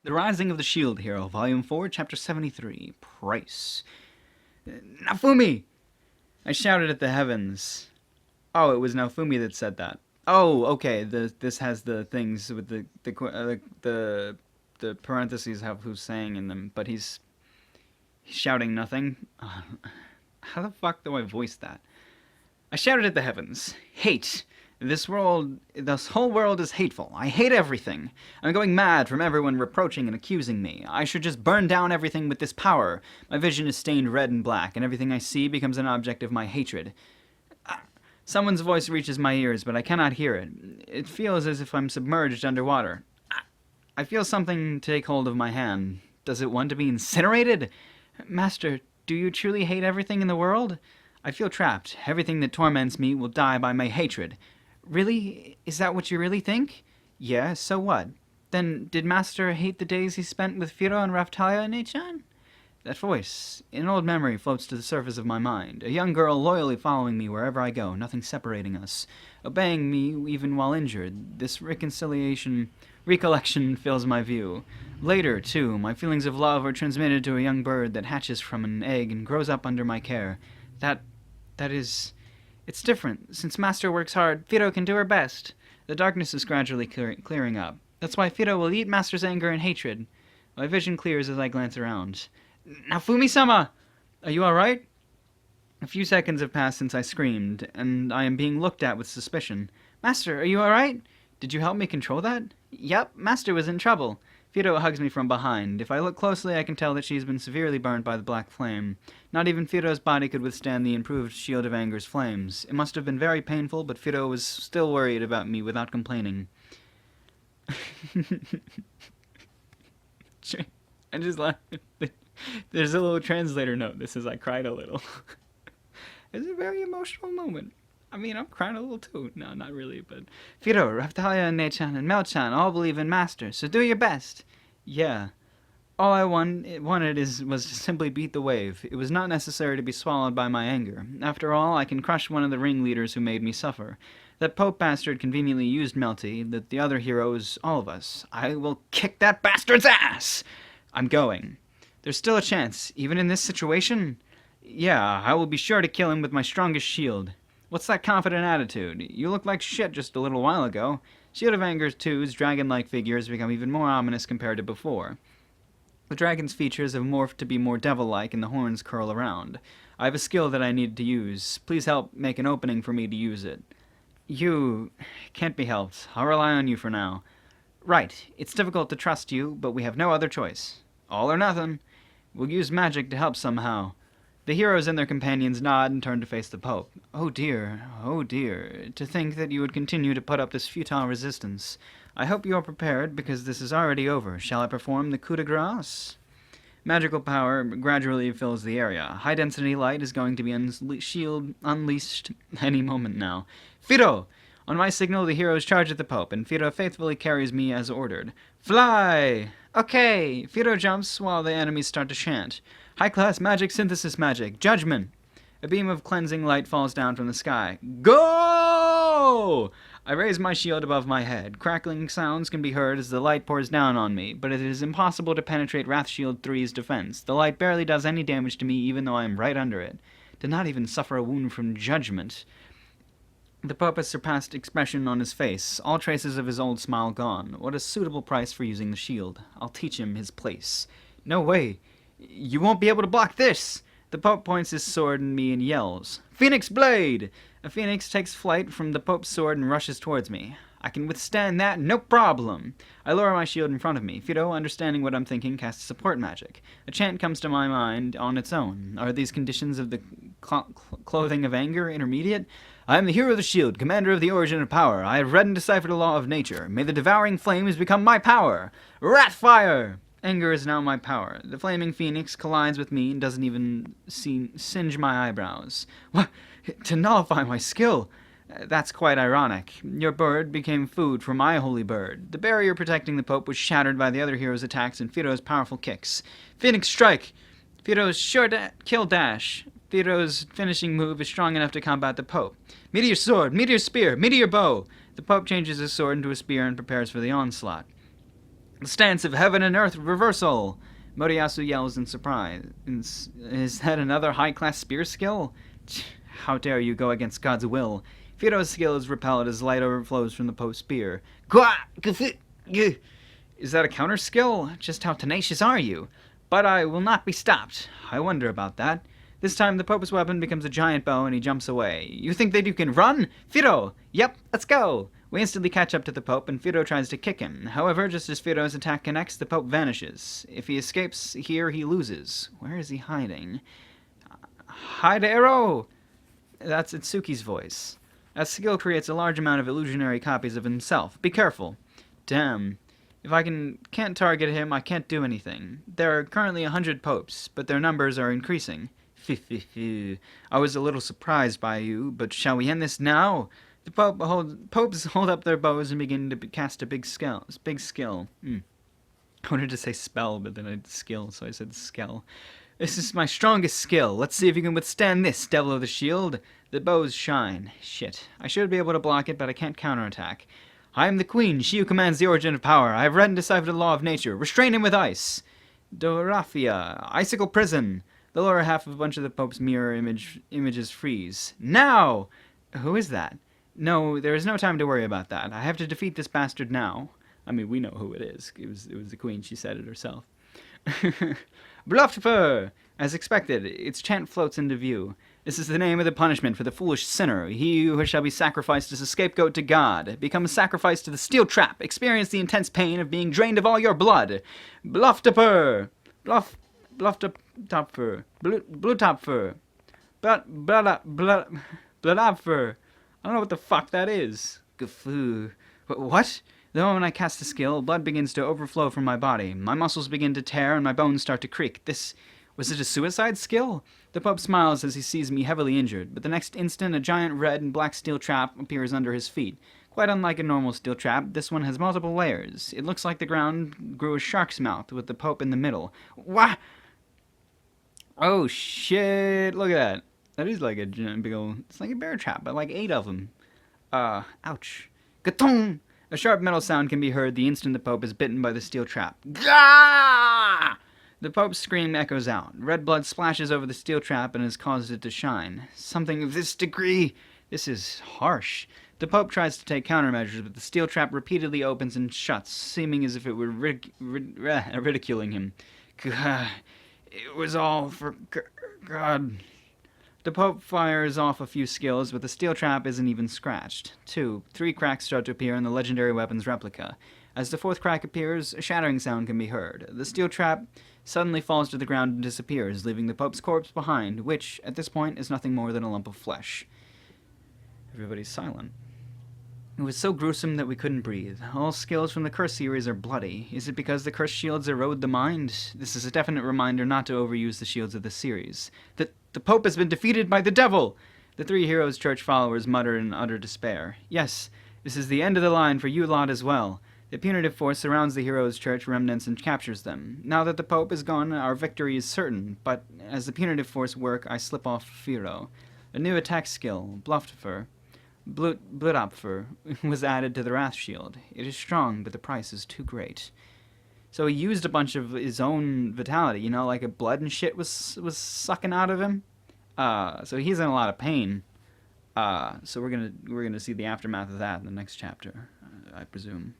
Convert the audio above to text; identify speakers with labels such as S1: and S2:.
S1: The Rising of the Shield Hero, Volume 4, Chapter 73. Price. Naofumi! I shouted at the heavens. Oh, it was Naofumi that said that. Oh, okay. This has the things with the parentheses have who's saying in them, but he's shouting nothing. How the fuck do I voice that? I shouted at the heavens. Hate! This whole world is hateful. I hate everything. I'm going mad from everyone reproaching and accusing me. I should just burn down everything with this power. My vision is stained red and black, and everything I see becomes an object of my hatred. Someone's voice reaches my ears, but I cannot hear it. It feels as if I'm submerged underwater. I feel something take hold of my hand. Does it want to be incinerated? Master, do you truly hate everything in the world? I feel trapped. Everything that torments me will die by my hatred. Really? Is that what you really think? Yeah, so what? Then did Master hate the days he spent with Firo and Raftalia, Nechan? That voice, an old memory, floats to the surface of my mind. A young girl loyally following me wherever I go, nothing separating us. Obeying me even while injured. This recollection fills my view. Later, too, my feelings of love are transmitted to a young bird that hatches from an egg and grows up under my care. It's different. Since Master works hard, Firo can do her best. The darkness is gradually clearing up. That's why Firo will eat Master's anger and hatred. My vision clears as I glance around. Naofumi-sama! Are you alright? A few seconds have passed since I screamed, and I am being looked at with suspicion. Master, are you alright? Did you help me control that? Yep, Master was in trouble. Firo hugs me from behind. If I look closely, I can tell that she's been severely burned by the black flame. Not even Firo's body could withstand the improved Shield of Anger's flames. It must have been very painful, but Firo was still worried about me without complaining. I just laughed. There's a little translator note that says I cried a little. It's a very emotional moment. I mean, I'm crying a little too. No, not really, but... Firo, Raftalia, Nechan, and Melchan all believe in Master, so do your best. Yeah. All I wanted was to simply beat the wave. It was not necessary to be swallowed by my anger. After all, I can crush one of the ringleaders who made me suffer. That Pope bastard conveniently used Melty, that the other heroes, all of us. I will kick that bastard's ass! I'm going. There's still a chance, even in this situation? Yeah, I will be sure to kill him with my strongest shield. What's that confident attitude? You looked like shit just a little while ago. Shield of Anger 2's dragon-like figures become even more ominous compared to before. The dragon's features have morphed to be more devil-like and the horns curl around. I have a skill that I need to use. Please help make an opening for me to use it. You... can't be helped. I'll rely on you for now. Right. It's difficult to trust you, but we have no other choice. All or nothing. We'll use magic to help somehow. The heroes and their companions nod and turn to face the Pope. Oh dear, to think that you would continue to put up this futile resistance. I hope you are prepared, because this is already over. Shall I perform the coup de grace? Magical power gradually fills the area. High-density light is going to be unleashed any moment now. Firo! On my signal, the heroes charge at the Pope, and Firo faithfully carries me as ordered. Fly! Okay! Firo jumps while the enemies start to chant. High-class magic, synthesis magic, judgment! A beam of cleansing light falls down from the sky. Go! I raise my shield above my head. Crackling sounds can be heard as the light pours down on me, but it is impossible to penetrate Wrathshield 3's defense. The light barely does any damage to me even though I am right under it. Did not even suffer a wound from judgment. The Pope has surpassed expression on his face, all traces of his old smile gone. What a suitable price for using the shield. I'll teach him his place. No way! You won't be able to block this! The Pope points his sword at me and yells, Phoenix Blade! A phoenix takes flight from the Pope's sword and rushes towards me. I can withstand that, no problem! I lower my shield in front of me. Firo, understanding what I'm thinking, casts support magic. A chant comes to my mind on its own. Are these conditions of the clothing of anger intermediate? I am the hero of the shield, commander of the origin of power. I have read and deciphered the law of nature. May the devouring flames become my power! Wrathfire! Anger is now my power. The flaming phoenix collides with me and doesn't even singe my eyebrows. What? To nullify my skill? That's quite ironic. Your bird became food for my holy bird. The barrier protecting the Pope was shattered by the other hero's attacks and Firo's powerful kicks. Phoenix strike! Firo's short kill dash. Firo's finishing move is strong enough to combat the Pope. Meteor sword, meteor spear, meteor bow! The Pope changes his sword into a spear and prepares for the onslaught. The stance of heaven and earth reversal! Moriyasu yells in surprise. Is that another high-class spear skill? How dare you go against God's will? Fido's skill is repelled as light overflows from the Pope's spear. Is that a counter skill? Just how tenacious are you? But I will not be stopped. I wonder about that. This time the Pope's weapon becomes a giant bow and he jumps away. You think that you can run? Fido! Yep, let's go! We instantly catch up to the Pope and Fido tries to kick him. However, just as Fido's attack connects, the Pope vanishes. If he escapes here, he loses. Where is he hiding? Hide arrow! That's Itsuki's voice. That skill creates a large amount of illusionary copies of himself. Be careful. Damn. If I can't target him, I can't do anything. There are currently 100 popes, but their numbers are increasing. I was a little surprised by you, but shall we end this now? The popes hold up their bows and begin to cast a big skill. I wanted to say spell, but then I skill, so I said skell. This is my strongest skill. Let's see if you can withstand this, Devil of the Shield. The bows shine. Shit. I should be able to block it, but I can't counterattack. I am the queen, she who commands the origin of power. I have read and deciphered the law of nature. Restrain him with ice. Dorafia. Icicle prison. The lower half of a bunch of the Pope's mirror images freeze. Now! Who is that? No, there is no time to worry about that. I have to defeat this bastard now. I mean, we know who it is. It was the queen. She said it herself. Blufffer! As expected, its chant floats into view. This is the name of the punishment for the foolish sinner. He who shall be sacrificed as a scapegoat to God. Become a sacrifice to the steel trap. Experience the intense pain of being drained of all your blood. Bluffter! Bluftopfer. Blutopfer. Bloodopfer. I don't know what the fuck that is. Gafoo. What? The moment I cast the skill, blood begins to overflow from my body. My muscles begin to tear and my bones start to creak. Was it a suicide skill? The Pope smiles as he sees me heavily injured, but the next instant a giant red and black steel trap appears under his feet. Quite unlike a normal steel trap, this one has multiple layers. It looks like the ground grew a shark's mouth with the Pope in the middle. Wah! Oh shit, look at that. That is like a big old, it's like a bear trap, but like 8 of them. Ouch. Gatong! A sharp metal sound can be heard the instant the Pope is bitten by the steel trap. Gah! The Pope's scream echoes out. Red blood splashes over the steel trap and has caused it to shine. Something of this degree. This is harsh. The Pope tries to take countermeasures, but the steel trap repeatedly opens and shuts, seeming as if it were ridiculing him. God, it was all for God. The Pope fires off a few skills, but the steel trap isn't even scratched. 2, 3 cracks start to appear in the legendary weapon's replica. As the 4th crack appears, a shattering sound can be heard. The steel trap suddenly falls to the ground and disappears, leaving the Pope's corpse behind, which, at this point, is nothing more than a lump of flesh. Everybody's silent. It was so gruesome that we couldn't breathe. All skills from the Curse series are bloody. Is it because the Curse shields erode the mind? This is a definite reminder not to overuse the shields of this series. The Pope has been defeated by the devil! The 3 heroes' church followers mutter in utter despair. Yes, this is the end of the line for you lot as well. The punitive force surrounds the heroes' church remnants and captures them. Now that the Pope is gone, our victory is certain, but as the punitive force work, I slip off Firo. A new attack skill, Bluftfer. Blutopfer was added to the Wrath Shield. It is strong, but the price is too great. So he used a bunch of his own vitality, you know, like a blood and shit was sucking out of him. So he's in a lot of pain. So we're gonna see the aftermath of that in the next chapter, I presume.